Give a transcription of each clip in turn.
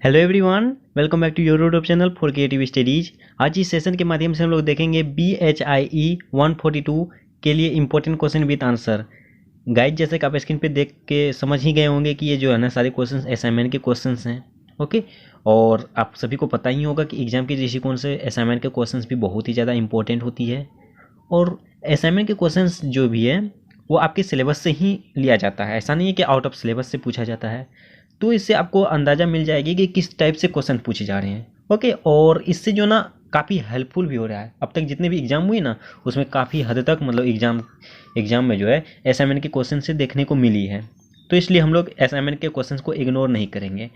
Hello everyone, welcome back to your YouTube channel for creative studies. आज इस session के माध्यम से हम लोग देखेंगे BHIE 142 के लिए important question with answer. Guide जैसे कि आप स्क्रीन पे देख के समझ ही गए होंगे कि ये जो है ना सारे क्वेश्चंस असाइनमेंट के क्वेश्चंस हैं। ओके, और आप सभी को पता ही होगा कि एग्जाम के दृष्टिकोण से असाइनमेंट के क्वेश्चंस भी बहुत ही ज़्यादा इंपॉर्टेंट होती है। और असाइनमेंट के क्वेश्चंस जो भी है वो आपके सिलेबस से ही लिया जाता है, ऐसा नहीं है कि आउट ऑफ सिलेबस से पूछा जाता है। तो इससे आपको अंदाज़ा मिल जाएगी कि किस टाइप से क्वेश्चन पूछे जा रहे हैं। ओके, और इससे जो ना काफ़ी हेल्पफुल भी हो रहा है। अब तक जितने भी एग्ज़ाम हुए ना उसमें काफ़ी हद तक मतलब एग्ज़ाम में जो है असाइनमेंट के क्वेश्चन से देखने को मिली है। तो इसलिए हम लोग असाइनमेंट के क्वेश्चन को इग्नोर नहीं करेंगे।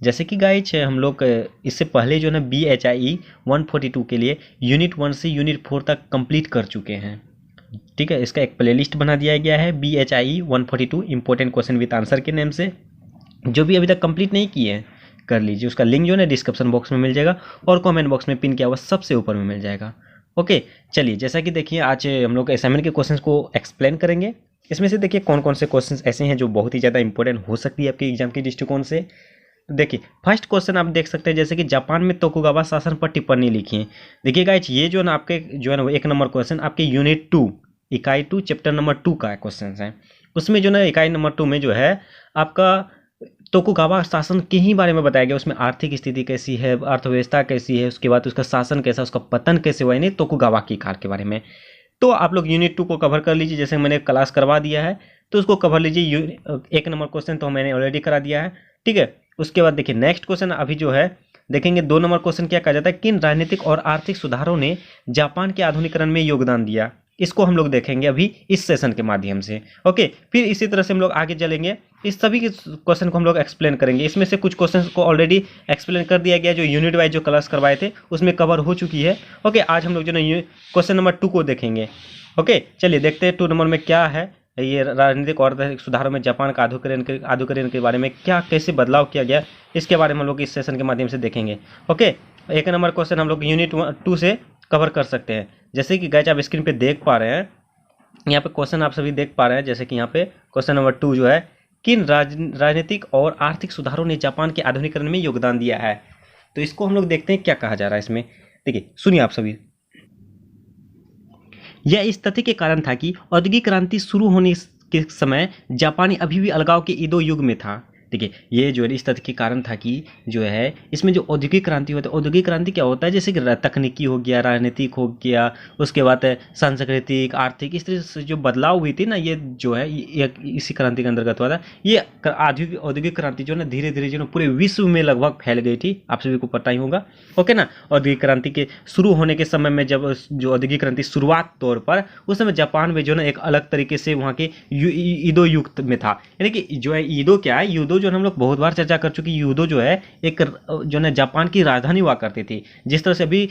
जैसे कि गाइज हम लोग इससे पहले जो ना BHIE 142 के लिए यूनिट 1 से यूनिट 4 तक कंप्लीट कर चुके हैं। ठीक है, इसका एक प्लेलिस्ट बना दिया गया है BHIE 142 important question with answer के नेम से। जो भी अभी तक कंप्लीट नहीं किए हैं कर लीजिए, उसका लिंक जो है ना डिस्क्रिप्शन बॉक्स में मिल जाएगा और कमेंट बॉक्स में पिन किया हुआ सबसे ऊपर में मिल जाएगा। ओके, चलिए जैसा कि देखिए आज हम लोग असाइनमेंट के क्वेश्चंस को एक्सप्लेन करेंगे। इसमें से देखिए कौन कौन से क्वेश्चंस ऐसे हैं जो बहुत ही ज़्यादा इंपॉर्टेंट हो सकती है आपके एग्जाम के दृष्टिकोण से। तो देखिए फर्स्ट क्वेश्चन आप देख सकते हैं, जैसे कि जापान में तोकुगावा शासन पर टिप्पणी लिखी है। देखिए गाइज ये जो ना आपके जो है ना वो 1 नंबर क्वेश्चन आपके यूनिट 2 इकाई 2 चैप्टर नंबर 2 का क्वेश्चन है। उसमें जो ना इकाई नंबर 2 में जो है आपका तोकुगावा शासन के ही बारे में बताया गया। उसमें आर्थिक स्थिति कैसी है, अर्थव्यवस्था कैसी है, उसके बाद उसका शासन कैसा, उसका पतन कैसे हुआ, यानी तोकुगावा की काल के बारे में। तो आप लोग यूनिट 2 को कवर कर लीजिए, जैसे मैंने क्लास करवा दिया है तो उसको कवर लीजिए। 1 नंबर क्वेश्चन तो मैंने ऑलरेडी करा दिया है। ठीक है, उसके बाद देखिए नेक्स्ट क्वेश्चन अभी जो है देखेंगे 2 नंबर क्वेश्चन क्या कहा जाता है, किन राजनीतिक और आर्थिक सुधारों ने जापान के आधुनिकीकरण में योगदान दिया। इसको हम लोग देखेंगे अभी इस सेशन के माध्यम से। ओके, फिर इसी तरह से हम लोग आगे चलेंगे, इस सभी के क्वेश्चन को हम लोग एक्सप्लेन करेंगे। इसमें से कुछ क्वेश्चन को ऑलरेडी एक्सप्लेन कर दिया गया, जो यूनिट वाइज जो क्लास करवाए थे उसमें कवर हो चुकी है। ओके, आज हम लोग जो ना क्वेश्चन नंबर 2 को देखेंगे। ओके, चलिए देखते हैं 2 नंबर में क्या है। ये राजनीतिक और आर्थिक सुधारों में जापान का आधुनिकीकरण के बारे में क्या कैसे बदलाव किया गया, इसके बारे में हम लोग इस सेशन के माध्यम से देखेंगे। ओके, 1 नंबर क्वेश्चन हम लोग यूनिट 2 से कवर कर सकते हैं। जैसे कि गाइस आप स्क्रीन पे देख पा रहे हैं, यहाँ पे क्वेश्चन आप सभी देख पा रहे हैं। जैसे कि यहाँ पे क्वेश्चन नंबर 2 जो है, किन राजनीतिक और आर्थिक सुधारों ने जापान के आधुनिकीकरण में योगदान दिया है। तो इसको हम लोग देखते हैं क्या कहा जा रहा है इसमें। देखिए सुनिए आप सभी। यह इस तथ्य के कारण था कि औद्योगिक क्रांति शुरू होने के समय जापानी अभी भी अलगाव के ईदो युग में था। देखिए ये जो है इस तथ्य के कारण था कि जो है इसमें जो औद्योगिक क्रांति होता है, औद्योगिक क्रांति क्या होता है, जैसे कि तकनीकी हो गया, राजनीतिक हो गया, उसके बाद सांस्कृतिक, आर्थिक, इस तरह से जो बदलाव हुई थी ना, ये जो है ये इसी क्रांति के अंतर्गत हुआ था। ये औद्योगिक क्रांति जो है ना धीरे धीरे जो है पूरे विश्व में लगभग फैल गई थी, आप सभी को पता ही होगा। ओके ना, औद्योगिक क्रांति के शुरू होने के समय में जब जो औद्योगिक क्रांति शुरुआत तौर पर उस समय जापान में जो ना एक अलग तरीके से वहाँ के ईदो युग में था। यानी कि जो है ईदो क्या है, यूदो जो हम लोग बहुत बार चर्चा कर चुकी, यूदो जो है एक जो है जापान की राजधानी हुआ करती थी। जिस तरह से अभी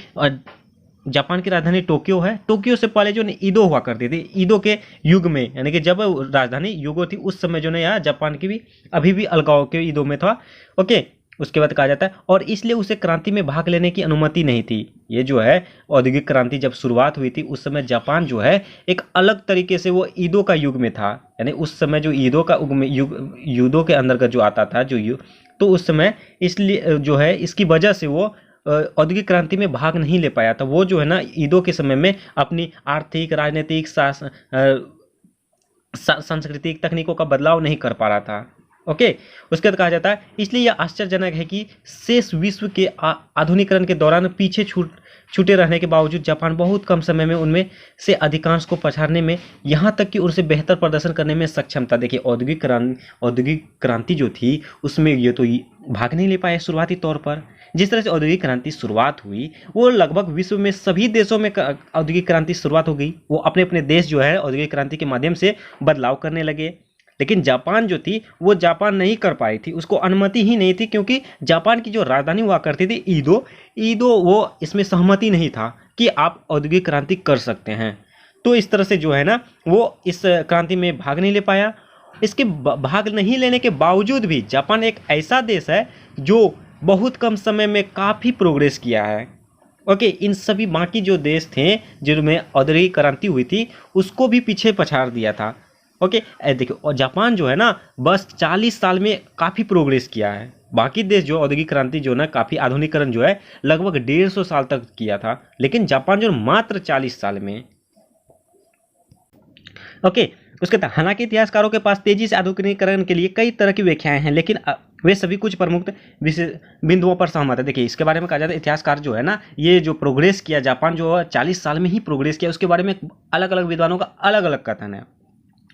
जापान की राजधानी टोक्यो है, टोक्यो से पहले जो है ईदो हुआ करती थी। ईदो के युग में यानी कि जब राजधानी यूगो थी उस समय जो है यहाँ जापान की भी अभी भी अलगाव के ईदो में था। ओके, उसके बाद कहा जाता है और इसलिए उसे क्रांति में भाग लेने की अनुमति नहीं थी। ये जो है औद्योगिक क्रांति जब शुरुआत हुई थी उस समय जापान जो है एक अलग तरीके से वो ईदो का युग में था। यानी उस समय जो ईदो का युग यूदो के अंदर का जो आता था जो युग, तो उस समय इसलिए जो है इसकी वजह से वो औद्योगिक क्रांति में भाग नहीं ले पाया था। वो जो है ना ईदो के समय में अपनी आर्थिक, राजनीतिक, सांस्कृतिक तकनीकों का बदलाव नहीं कर पा रहा था। ओके, उसके बाद कहा जाता है इसलिए यह आश्चर्यजनक है कि शेष विश्व के आधुनिकीकरण के दौरान पीछे छूटे रहने के बावजूद जापान बहुत कम समय में उनमें से अधिकांश को पछाड़ने में, यहाँ तक कि उनसे बेहतर प्रदर्शन करने में सक्षम था। देखिए औद्योगिक क्रांति जो थी उसमें ये तो भाग नहीं ले पाए शुरुआती तौर पर। जिस तरह से औद्योगिक क्रांति शुरुआत हुई वो लगभग विश्व में सभी देशों में औद्योगिक क्रांति शुरुआत हो गई। वो अपने अपने देश जो है औद्योगिक क्रांति के माध्यम से बदलाव करने लगे। लेकिन जापान जो थी वो जापान नहीं कर पाई थी, उसको अनुमति ही नहीं थी, क्योंकि जापान की जो राजधानी हुआ करती थी ईदो वो इसमें सहमति नहीं था कि आप औद्योगिक क्रांति कर सकते हैं। तो इस तरह से जो है ना वो इस क्रांति में भाग नहीं ले पाया। इसके भाग नहीं लेने के बावजूद भी जापान एक ऐसा देश है जो बहुत कम समय में काफ़ी प्रोग्रेस किया है। ओके, इन सभी बाकी जो देश थे जिनमें औद्योगिक क्रांति हुई थी उसको भी पीछे पछाड़ दिया था। ओके, देखिए, और जापान जो है ना बस 40 साल में काफ़ी प्रोग्रेस किया है। बाकी देश जो औद्योगिक क्रांति जो ना काफ़ी आधुनिकीकरण जो है लगभग 150 साल तक किया था, लेकिन जापान जो मात्र 40 साल में। ओके, उसके बाद हालांकि इतिहासकारों के पास तेजी से आधुनिकीकरण के लिए कई तरह की व्याख्याएं हैं, लेकिन वे सभी कुछ प्रमुख बिंदुओं पर सहमत है। देखिए, इसके बारे में कहा जाता है, इतिहासकार जो है ना, ये जो प्रोग्रेस किया जापान जो 40 साल में ही प्रोग्रेस किया, उसके बारे में अलग अलग विद्वानों का अलग अलग कथन है।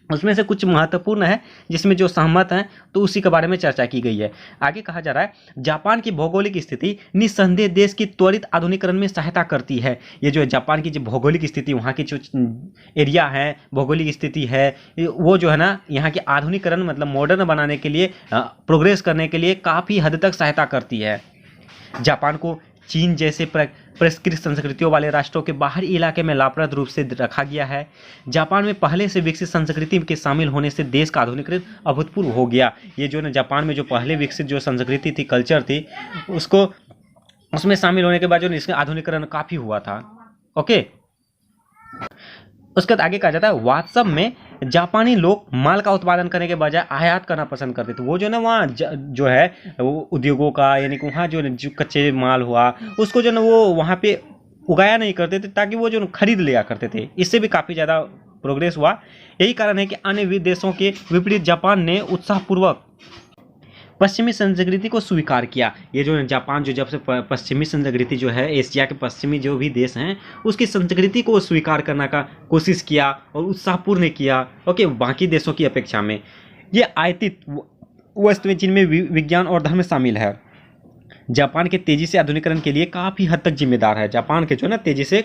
उसमें से कुछ महत्वपूर्ण है जिसमें जो सहमत हैं तो उसी के बारे में चर्चा की गई है। आगे कहा जा रहा है, जापान की भौगोलिक स्थिति निस्संदेह देश की त्वरित आधुनिकीकरण में सहायता करती है। ये जो है जापान की जो भौगोलिक स्थिति, वहाँ की जो एरिया है, भौगोलिक स्थिति है, वो जो है ना यहाँ की आधुनिकीकरण मतलब मॉडर्न बनाने के लिए, प्रोग्रेस करने के लिए काफ़ी हद तक सहायता करती है। जापान को चीन जैसे परिष्कृत संस्कृतियों वाले राष्ट्रों के बाहरी इलाके में लाभप्रद रूप से रखा गया है। जापान में पहले से विकसित संस्कृति के शामिल होने से देश का आधुनिकीकरण अभूतपूर्व हो गया। ये जो ना जापान में जो पहले विकसित जो संस्कृति थी, कल्चर थी, उसको उसमें शामिल होने के बाद जो इसका आधुनिकीकरण काफ़ी हुआ था। ओके, उसके बाद आगे कहा जाता है, वास्तव में जापानी लोग माल का उत्पादन करने के बजाय आयात करना पसंद करते थे। वो जो ना वहाँ जो है वो उद्योगों का, यानी कि वहाँ जो कच्चे माल हुआ उसको जो ना वो वहाँ पे उगाया नहीं करते थे, ताकि वो जो खरीद लिया करते थे। इससे भी काफ़ी ज़्यादा प्रोग्रेस हुआ। यही कारण है कि अन्य देशों के विपरीत जापान ने उत्साहपूर्वक पश्चिमी संस्कृति को स्वीकार किया। ये जो जापान जो जब से पश्चिमी संस्कृति जो है, एशिया के पश्चिमी जो भी देश हैं उसकी संस्कृति को स्वीकार करने का कोशिश किया और उत्साहपूर्ण किया। ओके, बाकी देशों की अपेक्षा में ये आयातित वस्तु में जिनमें विज्ञान और धर्म शामिल है, जापान के तेजी से आधुनिकीकरण के लिए काफ़ी हद तक जिम्मेदार है। जापान के जो ना तेजी से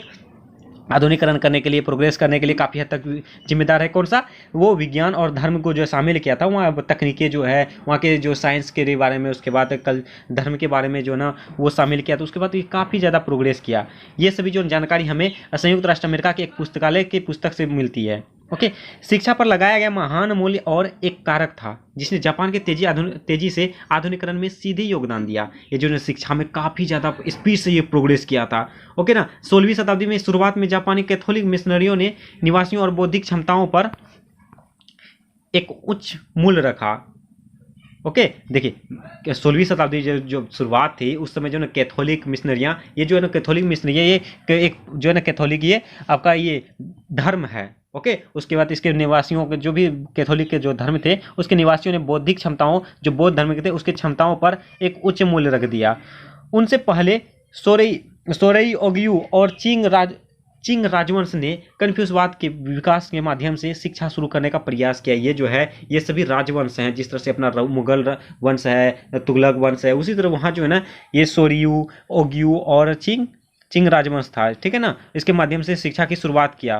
आधुनिकीकरण करने के लिए, प्रोग्रेस करने के लिए काफ़ी हद तक जिम्मेदार है। कौन सा? वो विज्ञान और धर्म को जो शामिल किया था। वहाँ तकनीकें जो है, वहाँ के जो साइंस के बारे में, उसके बाद कल धर्म के बारे में जो ना वो शामिल किया, तो उसके बाद ये काफ़ी ज़्यादा प्रोग्रेस किया। ये सभी जो जानकारी हमें संयुक्त राष्ट्र अमेरिका के एक पुस्तकालय की पुस्तक से मिलती है। ओके, शिक्षा पर लगाया गया महान मूल्य और एक कारक था जिसने जापान के तेजी से आधुनिकीकरण में सीधे योगदान दिया। ये जो शिक्षा में काफ़ी ज़्यादा स्पीड से ये प्रोग्रेस किया था। ओके ना, 16वीं शताब्दी में शुरुआत में जापानी कैथोलिक मिशनरियों ने निवासियों और बौद्धिक क्षमताओं पर एक उच्च मूल्य रखा। ओके, देखिए 16वीं शताब्दी जो शुरुआत थी उस समय जो ना कैथोलिक मिशनरियाँ, ये जो है ना कैथोलिक मिशनरियाँ, ये एक जो है ना कैथोलिक, ये आपका ये धर्म है। ओके, उसके बाद इसके निवासियों के जो भी कैथोलिक के जो धर्म थे उसके निवासियों ने बौद्धिक क्षमताओं, जो बौद्ध धर्म के थे उसके क्षमताओं पर एक उच्च मूल्य रख दिया। उनसे पहले सोरेई ओगियू और चिंग राजवंश ने कन्फ्यूजवाद के विकास के माध्यम से शिक्षा शुरू करने का प्रयास किया। ये जो है ये सभी राजवंश हैं, जिस तरह से अपना मुगल वंश है, तुगलक वंश है, उसी तरह वहाँ जो है ना ये सोरियू, ओगियू और चिंग राजवंश था। ठीक है ना, इसके माध्यम से शिक्षा की शुरुआत किया।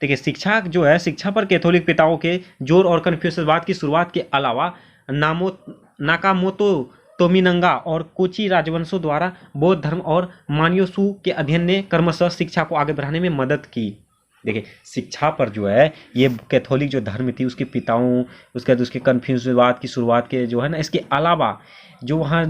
देखिए, शिक्षा जो है, शिक्षा पर कैथोलिक पिताओं के जोर और कन्फ्यूशनवाद की शुरुआत के अलावा नाकामोतो तोमिनंगा और कोची राजवंशों द्वारा बौद्ध धर्म और मान्योसू के अध्ययन ने क्रमशः शिक्षा को आगे बढ़ाने में मदद की। देखिए, शिक्षा पर जो है ये कैथोलिक जो धर्म थी उसके पिताओं, उसके बाद उसके कन्फ्यूशनवाद की शुरुआत के जो है ना, इसके अलावा जो वहाँ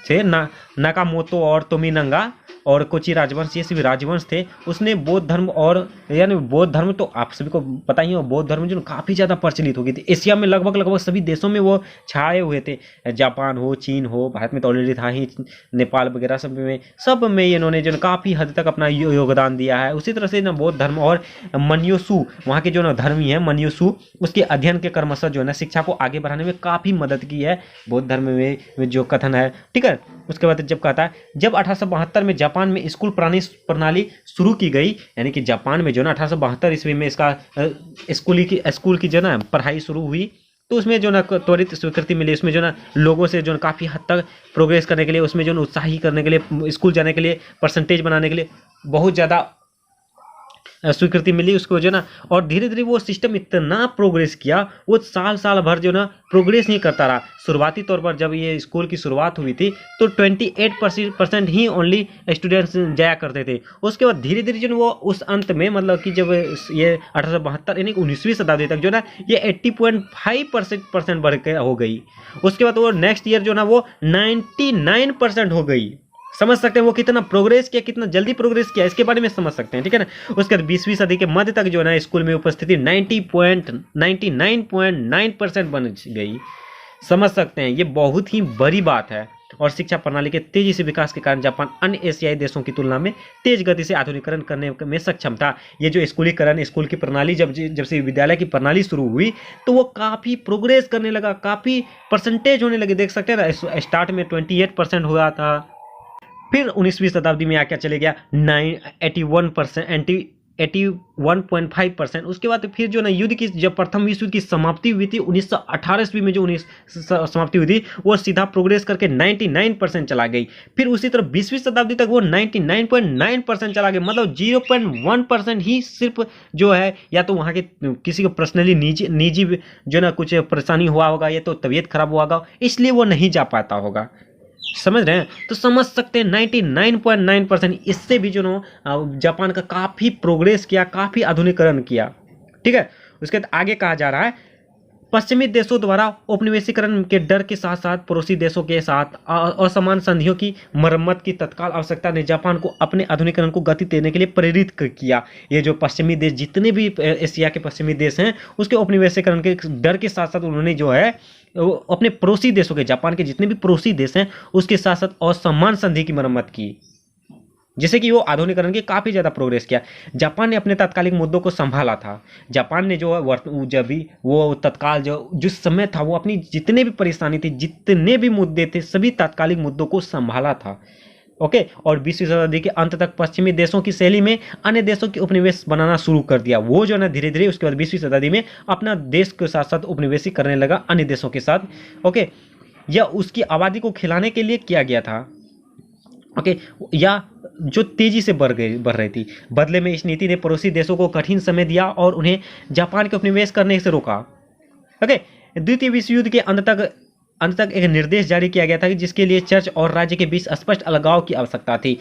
थे नाकामोतो और तोमिनंगा और कोची राजवंश, ये सभी राजवंश थे, उसने बौद्ध धर्म और यानी बौद्ध धर्म तो आप सभी को पता ही हो, बौद्ध धर्म जो काफ़ी ज़्यादा प्रचलित हो गई थी। एशिया में लगभग सभी देशों में वो छाए हुए थे, जापान हो, चीन हो, भारत में तो ऑलरेडी था ही, नेपाल वगैरह सब में इन्होंने जो काफ़ी हद तक अपना योगदान दिया है। उसी तरह से ना बौद्ध धर्म और मन्योसू, वहाँ के जो ना धर्मी है मन्योसू, उसके अध्ययन के क्रमशः जो है ना शिक्षा को आगे बढ़ाने में काफ़ी मदद की है बौद्ध धर्म में जो कथन है। ठीक है, उसके बाद जब कहता है, जब 1872 में जापान में स्कूल प्रणाली शुरू की गई, यानी कि जापान में जो ना 1872 ईस्वी में इसका स्कूल की जो ना पढ़ाई शुरू हुई, तो उसमें जो ना त्वरित स्वीकृति मिली। उसमें जो ना लोगों से जो ना काफ़ी हद तक प्रोग्रेस करने के लिए, उसमें जो ना उत्साही करने के लिए, स्कूल जाने के लिए, परसेंटेज बनाने के लिए बहुत ज़्यादा स्वीकृति मिली उसको जो ना। और धीरे धीरे वो सिस्टम इतना प्रोग्रेस किया, वो साल भर जो ना प्रोग्रेस नहीं करता रहा। शुरुआती तौर पर जब ये स्कूल की शुरुआत हुई थी तो 28% ही ओनली स्टूडेंट्स जाया करते थे। उसके बाद धीरे धीरे जो वो उस अंत में, मतलब कि जब ये 1872 यानी 19वीं शताब्दी तक जो ना ये 80.5% बढ़ के हो गई। उसके बाद वो नेक्स्ट ईयर जो ना वो 99% हो गई। समझ सकते हैं वो कितना प्रोग्रेस किया, कितना जल्दी प्रोग्रेस किया, इसके बारे में समझ सकते हैं, ठीक है ना। उसके बाद 20वीं सदी के मध्य तक जो है ना स्कूल में उपस्थिति 99.9% बन गई। समझ सकते हैं ये बहुत ही बड़ी बात है। और शिक्षा प्रणाली के तेजी से विकास के कारण जापान अन्य एशियाई देशों की तुलना में तेज गति से आधुनिकीकरण करने में सक्षम था। ये जो स्कूलीकरण, स्कूल की प्रणाली जब से विद्यालय की प्रणाली शुरू हुई तो वो काफ़ी प्रोग्रेस करने लगा, काफ़ी परसेंटेज होने लगे। देख सकते हैं ना, स्टार्ट में 28% हुआ था, फिर 19वीं शताब्दी में आके चले गया 81.5%। उसके बाद फिर जो ना युद्ध की, जब प्रथम विश्व युद्ध की समाप्ति हुई थी 1918 ईस्वी में, जो समाप्ति हुई थी वो सीधा प्रोग्रेस करके 99% चला गई। फिर उसी तरह 20वीं शताब्दी तक वो 99.9% चला गया। मतलब 0.1% ही सिर्फ जो है, या तो वहाँ के किसी को पर्सनली निजी जो ना कुछ परेशानी हुआ होगा, या तो तबीयत खराब हुआ होगा, इसलिए वो नहीं जा पाता होगा। समझ रहे हैं, तो समझ सकते हैं 99.9%। इससे भी जो ना जापान का काफ़ी प्रोग्रेस किया, काफ़ी आधुनिकीकरण किया, ठीक है। उसके बाद आगे कहा जा रहा है, पश्चिमी देशों द्वारा उपनिवेशीकरण के डर के साथ साथ पड़ोसी देशों के साथ असमान संधियों की मरम्मत की तत्काल आवश्यकता ने जापान को अपने आधुनिकीकरण को गति देने के लिए प्रेरित किया। ये जो पश्चिमी देश, जितने भी एशिया के पश्चिमी देश हैं, उसके उपनिवेशीकरण के डर के साथ साथ उन्होंने जो है अपने पड़ोसी देशों के, जापान के जितने भी पड़ोसी देश हैं उसके साथ साथ असमान संधि की मरम्मत की, जिससे कि वो आधुनिकीकरण की काफ़ी ज़्यादा प्रोग्रेस किया। जापान ने अपने तात्कालिक मुद्दों को संभाला था। जापान ने जो जब भी वो तत्काल जो समय था, वो अपनी जितने भी परेशानी थी, जितने भी मुद्दे थे, सभी तात्कालिक मुद्दों को संभाला था। ओके। और 20वीं शताब्दी के अंत तक पश्चिमी देशों की शैली में अन्य देशों की उपनिवेश बनाना शुरू कर दिया। वो जो है ना धीरे धीरे उसके बाद 20वीं शताब्दी में अपना देश के साथ साथ उपनिवेशी करने लगा अन्य देशों के साथ। ओके। या उसकी आबादी को खिलाने के लिए किया गया था। ओके। या जो तेजी से बढ़ रही थी। बदले में इस नीति ने पड़ोसी देशों को कठिन समय दिया और उन्हें जापान के उपनिवेश करने से रोका। ओके। द्वितीय विश्व युद्ध के अंत तक एक निर्देश जारी किया गया था कि जिसके लिए चर्च और राज्य के बीच स्पष्ट अलगाव की आवश्यकता थी।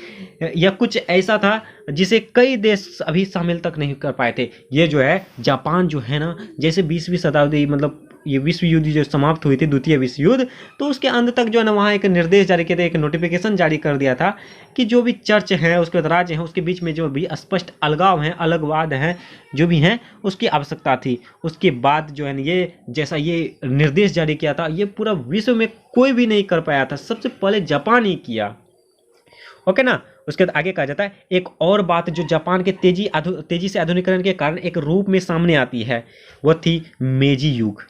यह कुछ ऐसा था जिसे कई देश अभी शामिल तक नहीं कर पाए थे। ये जो है जापान जो है ना, जैसे 20वीं शताब्दी, मतलब ये विश्व युद्ध जो समाप्त हुई थी, द्वितीय विश्व युद्ध, तो उसके अंत तक जो है ना वहाँ एक निर्देश जारी किया था, एक नोटिफिकेशन जारी कर दिया था कि जो भी चर्च है, उसके बाद राज्य हैं, उसके बीच में जो भी स्पष्ट अलगाव हैं, अलगवाद हैं, जो भी हैं, उसकी आवश्यकता थी। उसके बाद जो है ना ये जैसा ये निर्देश जारी किया था, ये पूरा विश्व में कोई भी नहीं कर पाया था, सबसे पहले जापान ही किया। ओके ना। उसके बाद आगे कहा जाता है, एक और बात जो जापान के तेजी से आधुनिकीकरण के कारण एक रूप में सामने आती है, वो थी मेजी युग।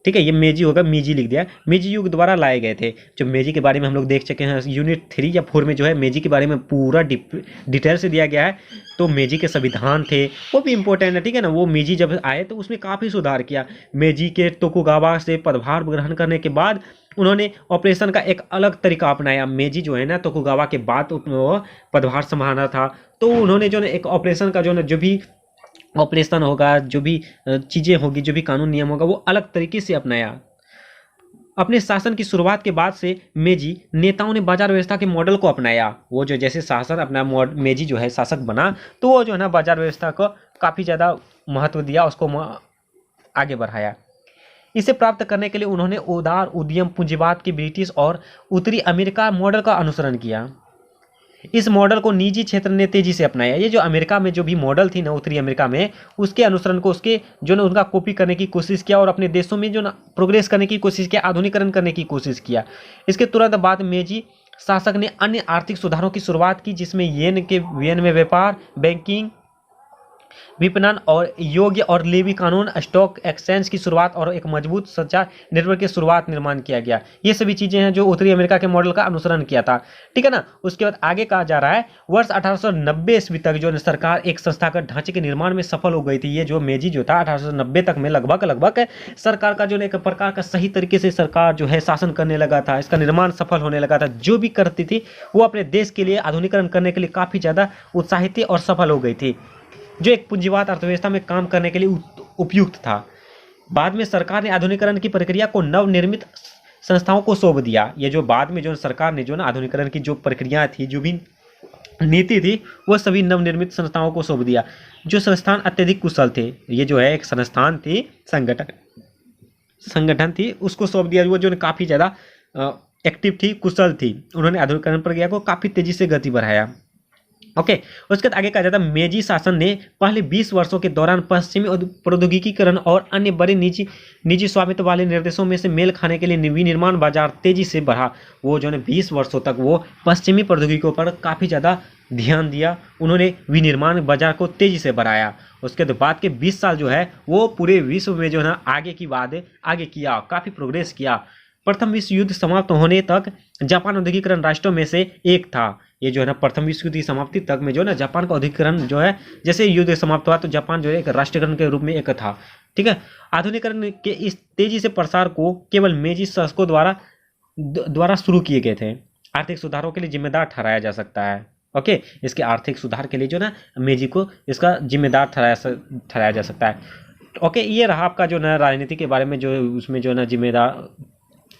ठीक है, ये मेजी होगा, मीजी लिख दिया, मेजी युग द्वारा लाए गए थे। जो मेजी के बारे में हम लोग देख चुके हैं, यूनिट 3 या 4 में जो है मेजी के बारे में पूरा डिटेल से दिया गया है। तो मेजी के संविधान थे, वो भी इम्पोर्टेंट है, ठीक है ना। वो मेजी जब आए तो उसमें काफ़ी सुधार किया। मेजी के तोकुगावा से पदभार ग्रहण करने के बाद उन्होंने ऑपरेशन का एक अलग तरीका अपनाया। मेजी जो है ना तोकुगावा के बाद पदभार संभालना था, तो उन्होंने जो है एक ऑपरेशन का जो भी ऑपरेशन होगा, जो भी चीज़ें होगी, जो भी कानून नियम होगा, वो अलग तरीके से अपनाया। अपने शासन की शुरुआत के बाद से मेजी नेताओं ने बाजार व्यवस्था के मॉडल को अपनाया। वो जो जैसे शासन अपना मेजी जो है शासक बना, तो वो जो है ना बाजार व्यवस्था को काफ़ी ज़्यादा महत्व दिया, उसको आगे बढ़ाया। इसे प्राप्त करने के लिए उन्होंने उदार उद्यम पूंजीवाद के ब्रिटिश और उत्तरी अमेरिका मॉडल का अनुसरण किया। इस मॉडल को निजी क्षेत्र ने तेजी से अपनाया। ये जो अमेरिका में जो भी मॉडल थी ना, उत्तरी अमेरिका में, उसके अनुसरण को, उसके जो ना उनका कॉपी करने की कोशिश किया और अपने देशों में जो ना प्रोग्रेस करने की कोशिश किया, आधुनिकीकरण करने की कोशिश किया। इसके तुरंत बाद मेजी शासक ने अन्य आर्थिक सुधारों की शुरुआत की, जिसमें येन में व्यापार, बैंकिंग, विपणन और योग्य और लेवी कानून, स्टॉक एक्सचेंज की शुरुआत और एक मजबूत संचार नेटवर्क की शुरुआत निर्माण किया गया। ये सभी चीजें हैं जो उत्तरी अमेरिका के मॉडल का अनुसरण किया था, ठीक है ना। उसके बाद आगे कहा जा रहा है, वर्ष 1890 ईस्वी तक जो सरकार एक संस्थागत ढांचे के निर्माण में सफल हो गई थी। ये जो मेजी जो था 1890 तक में लगभग सरकार का जो एक प्रकार का सही तरीके से सरकार जो है शासन करने लगा था, इसका निर्माण सफल होने लगा था। जो भी करती थी वो अपने देश के लिए आधुनिकीकरण करने के लिए काफी ज्यादा उत्साहित थी और सफल हो गई थी, जो एक पूंजीवाद अर्थव्यवस्था में काम करने के लिए उपयुक्त था। बाद में सरकार ने आधुनिकीकरण की प्रक्रिया को नवनिर्मित संस्थाओं को सौंप दिया। ये जो बाद में जो सरकार ने जो ना आधुनिकीकरण की जो प्रक्रिया थी, जो भी नीति थी, वो सभी नवनिर्मित संस्थाओं को सौंप दिया, जो संस्थान अत्यधिक कुशल थे। ये जो है एक संस्थान थी, संगठन थी, उसको सौंप दिया, वो जो काफ़ी ज़्यादा एक्टिव थी, कुशल थी। उन्होंने आधुनिकीकरण प्रक्रिया को काफ़ी तेजी से गति बढ़ाया। ओके, उसके बाद आगे कहा जाता है मेजी शासन ने पहले 20 वर्षों के दौरान पश्चिमी प्रौद्योगिकीकरण और अन्य बड़े निजी निजी स्वामित्व वाले निर्देशों में से मेल खाने के लिए विनिर्माण बाजार तेजी से बढ़ा। वो जो है 20 वर्षों तक वो पश्चिमी प्रौद्योगिकियों पर काफ़ी ज़्यादा ध्यान दिया, उन्होंने विनिर्माण बाजार को तेजी से बढ़ाया। उसके बाद के 20 साल जो है वो पूरे विश्व में जो है ना आगे की बात आगे किया, काफ़ी प्रोग्रेस किया। प्रथम विश्व युद्ध समाप्त होने तक जापान औद्योगिकरण राष्ट्रों में से एक था। ये जो है ना प्रथम विश्व युद्ध की समाप्ति तक में जो है ना जापान का औद्योगिकरण जो है, जैसे युद्ध समाप्त हुआ तो जापान जो है एक राष्ट्रीयकरण के रूप में एक था। ठीक है, आधुनिकीकरण के इस तेजी से प्रसार को केवल मेजी शासकों द्वारा शुरू किए गए थे। आर्थिक सुधारों के लिए जिम्मेदार ठहराया जा सकता है। ओके, इसके आर्थिक सुधार के लिए जो ना मेजी को इसका जिम्मेदार ठहराया जा सकता है। ओके, ये रहा आपका जो ना राजनीति के बारे में, जो उसमें जो ना जिम्मेदार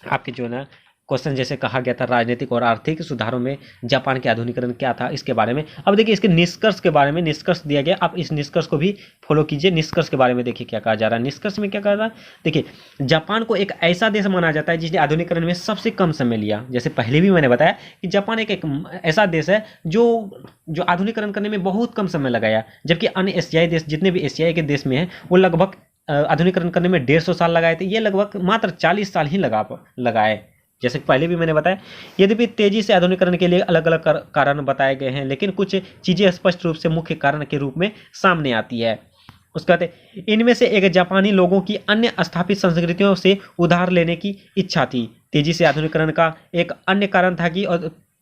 आपके जो ना क्वेश्चन जैसे कहा गया था राजनीतिक और आर्थिक सुधारों में जापान के आधुनिकीकरण क्या था इसके बारे में। अब देखिए इसके निष्कर्ष के बारे में निष्कर्ष दिया गया, आप इस निष्कर्ष को भी फॉलो कीजिए। निष्कर्ष के बारे में देखिए क्या कहा जा रहा है। निष्कर्ष में क्या कहा जा रहा है, देखिए जापान को एक ऐसा देश माना जाता है जिसने आधुनिकीकरण में सबसे कम समय लिया। जैसे पहले भी मैंने बताया कि जापान एक ऐसा देश है जो आधुनिकीकरण करने में बहुत कम समय लगाया, जबकि अन्य एशियाई देश जितने भी एशियाई के देश में हैं वो लगभग आधुनिकीकरण करने में 150 साल लगाए थे, ये लगभग मात्र 40 साल ही लगाए। जैसे पहले भी मैंने बताया, यद्यपि तेजी से आधुनिकीकरण के लिए अलग अलग कारण बताए गए हैं, लेकिन कुछ चीज़ें स्पष्ट रूप से मुख्य कारण के रूप में सामने आती है। उसके बाद इनमें से एक जापानी लोगों की अन्य स्थापित संस्कृतियों से उधार लेने की इच्छा थी। तेजी से आधुनिकीकरण का एक अन्य कारण था कि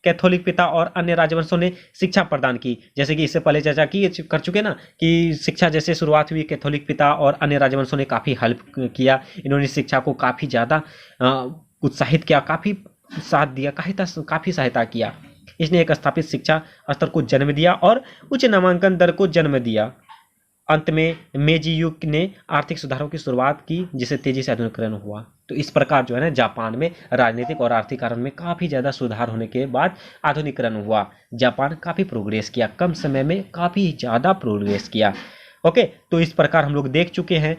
कैथोलिक पिता और अन्य राजवंशों ने शिक्षा प्रदान की। जैसे कि इससे पहले चर्चा कर चुके ना कि शिक्षा जैसे शुरुआत हुई, कैथोलिक पिता और अन्य राजवंशों ने काफ़ी हेल्प किया, इन्होंने शिक्षा को काफ़ी ज़्यादा उत्साहित किया, काफ़ी साथ दिया, काफ़ी सहायता किया। इसने एक स्थापित शिक्षा स्तर को जन्म दिया और उच्च नामांकन दर को जन्म दिया। अंत में मेजी युग ने आर्थिक सुधारों की शुरुआत की जिससे तेजी से आधुनिकीकरण हुआ। तो इस प्रकार जो है ना जापान में राजनीतिक और आर्थिक कारण में काफ़ी ज़्यादा सुधार होने के बाद आधुनिकीकरण हुआ। जापान काफ़ी प्रोग्रेस किया, कम समय में काफ़ी ज़्यादा प्रोग्रेस किया। ओके, तो इस प्रकार हम लोग देख चुके हैं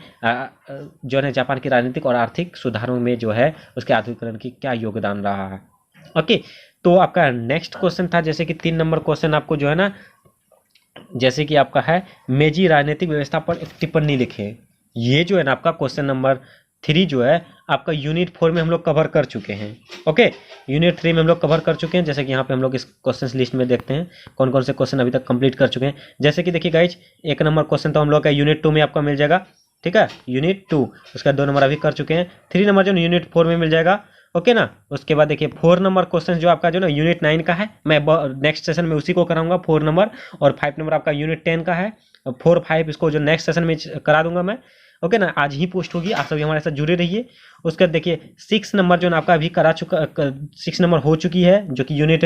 जो है जापान के राजनीतिक और आर्थिक सुधारों में जो है उसके आधुनिकीकरण की क्या योगदान रहा है। ओके, तो आपका नेक्स्ट क्वेश्चन था जैसे कि 3 नंबर क्वेश्चन आपको जो है ना, जैसे कि आपका है मेजी राजनीतिक व्यवस्था पर एक टिप्पणी लिखें। ये जो है ना आपका क्वेश्चन नंबर 3 जो है आपका यूनिट 4 में हम लोग कवर कर चुके हैं। ओके, यूनिट 3 में हम लोग कवर कर चुके हैं। जैसे कि यहाँ पे हम लोग इस क्वेश्चन लिस्ट में देखते हैं कौन कौन से क्वेश्चन अभी तक कंप्लीट कर चुके हैं। जैसे कि देखिए गाइज, 1 नंबर क्वेश्चन तो हम लोग का यूनिट 2 में आपका मिल जाएगा। ठीक है, यूनिट 2, उसका 2 नंबर अभी कर चुके हैं। 3 नंबर जो यूनिट 4 में मिल जाएगा। ओके ना, उसके बाद देखिए 4 नंबर क्वेश्चन जो आपका जो ना यूनिट 9 का है, मैं नेक्स्ट सेशन में उसी को कराऊंगा 4 नंबर, और 5 नंबर आपका यूनिट 10 का है। 4, 5 इसको जो नेक्स्ट सेशन में करा दूंगा मैं। ओके ना, आज ही पोस्ट होगी, आप सभी हमारे साथ जुड़े रहिए। उसके बाद देखिए 6 नंबर जो ना आपका अभी करा चुका 6 नंबर हो चुकी है जो कि यूनिट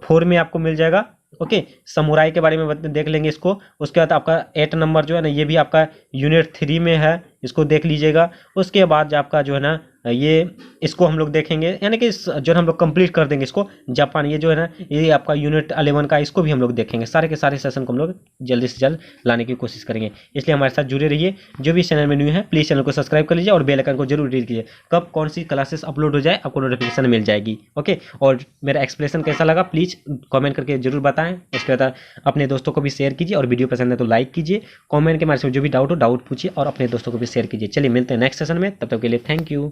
4 में आपको मिल जाएगा। ओके, समुराई के बारे में देख लेंगे इसको। उसके बाद आपका 8 नंबर जो है ना ये भी आपका यूनिट 3 में है, इसको देख लीजिएगा। उसके बाद जो आपका जो है ना ये इसको हम लोग देखेंगे, यानी कि जो हम लोग कंप्लीट कर देंगे इसको जापान। ये जो है ना ये आपका यूनिट 11 का, इसको भी हम लोग देखेंगे। सारे के सारे सेशन को हम लोग जल्दी से जल्द लाने की कोशिश करेंगे, इसलिए हमारे साथ जुड़े रहिए। जो भी चैनल में न्यू है प्लीज़ चैनल को सब्सक्राइब कर लीजिए और बेल आइकन को जरूर हिट कीजिए। कब कौन सी क्लासेस अपलोड हो जाए आपको नोटिफिकेशन मिल जाएगी। ओके, और मेरा एक्सप्लेनेशन कैसा लगा प्लीज़ कमेंट करके जरूर बताएं। उसके बाद अपने दोस्तों को भी शेयर कीजिए और वीडियो पसंद है तो लाइक कीजिए। कमेंट के माध्यम से जो भी डाउट हो डाउट पूछिए और अपने दोस्तों को भी शेयर कीजिए। चलिए मिलते हैं नेक्स्ट सेशन में, तब तक के लिए थैंक यू।